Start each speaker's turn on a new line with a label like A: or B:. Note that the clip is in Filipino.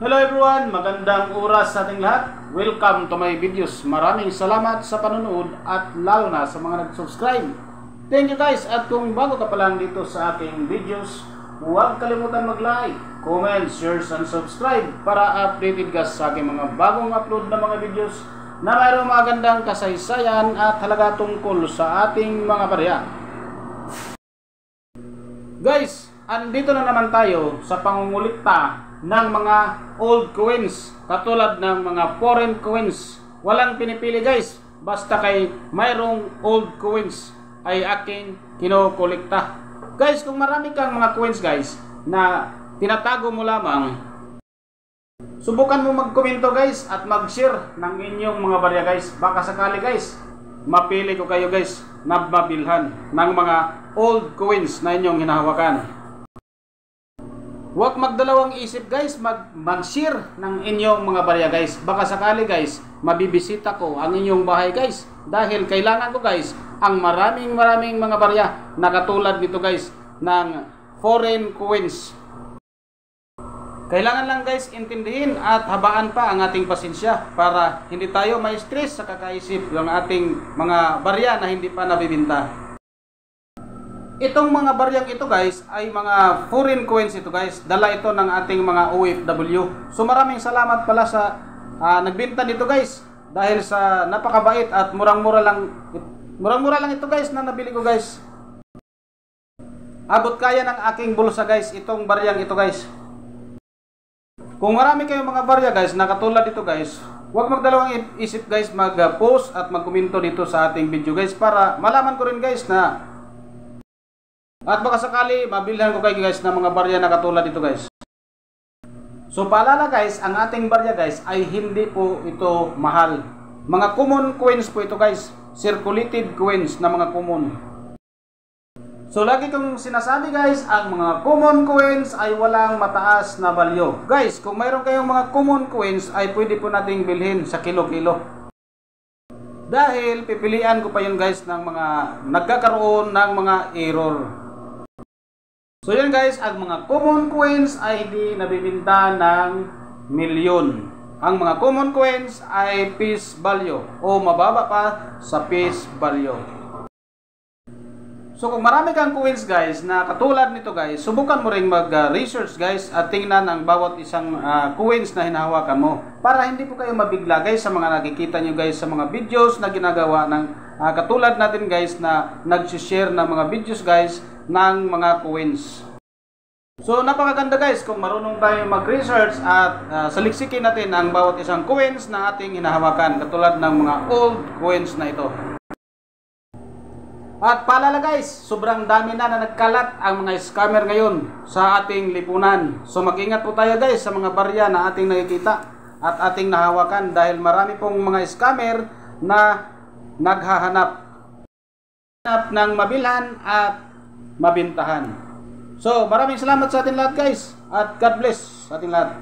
A: Hello everyone, magandang oras sa ating lahat. Welcome to my videos. Maraming salamat sa panonood at lalo na sa mga nag-subscribe. Thank you guys, at kung bago ka pa lang dito sa aking videos, huwag kalimutan mag-like, comment, share, and subscribe para updated ka sa aking mga bagong upload na mga videos na mayroong magandang kasaysayan at halaga tungkol sa ating mga barya. Guys, andito na naman tayo sa pangungulikta ng mga old coins, katulad ng mga foreign coins. Walang pinipili guys, basta kay mayroong old coins ay aking kinukulikta. Guys, kung marami kang mga coins guys na tinatago mo lamang, subukan mo mag-komento guys at mag-share ng inyong mga barya guys. Baka sakali guys, mapili ko kayo guys na mabilhan ng mga old coins na inyong hinahawakan. Huwag magdalawang isip guys, mag-share ng inyong mga barya guys. Baka sakali guys, mabibisita ko ang inyong bahay guys. Dahil kailangan ko guys ang maraming mga barya na katulad nito guys ng foreign coins. Kailangan lang guys intindihin at habaan pa ang ating pasensya para hindi tayo ma-stress sa kakaisip ng ating mga barya na hindi pa nabibinta. Itong mga baryang ito guys ay mga foreign coins ito guys. Dala ito ng ating mga OFW. So maraming salamat pala sa nagbenta nito guys. Dahil sa napakabait at murang-mura lang ito guys na nabili ko guys. Abot kaya ng aking bulsa guys itong baryang ito guys. Kung marami kayong mga barya guys na katulad ito guys, huwag magdalawang isip guys, mag-post at mag-komento dito sa ating video guys para malaman ko rin guys na at baka sakali mabilhan ko kayo guys ng mga barya na katulad ito guys. So paalala guys, ang ating barya guys ay hindi po ito mahal. Mga common coins po ito guys. Circulated coins na mga common. So lagi kong sinasabi guys, ang mga common coins ay walang mataas na value. Guys, kung mayroon kayong mga common coins ay pwede po nating bilhin sa kilo-kilo. Dahil pipilian ko pa yun guys ng mga nagkakaroon ng mga error. So yun guys, ang mga common coins ay hindi nabibinta ng milyon. Ang mga common coins ay piece value o mababa pa sa piece value. So kung marami kang coins guys na katulad nito guys, subukan mo ring mag-research guys at tingnan ang bawat isang coins na hinahawakan mo. Para hindi po kayo mabigla guys sa mga nakikita nyo guys sa mga videos na ginagawa ng katulad natin guys na nag-share ng mga videos guys ng mga coins. So napakaganda guys kung marunong tayo mag-research at saliksikin natin ang bawat isang coins na ating hinahawakan katulad ng mga old coins na ito. At paalala guys, sobrang dami na nagkalat ang mga scammer ngayon sa ating lipunan. So mag-ingat po tayo guys sa mga barya na ating nakikita at ating nahawakan dahil marami pong mga scammer na naghahanap ng mabilhan at mabintahan. So maraming salamat sa ating lahat guys at God bless sa ating lahat.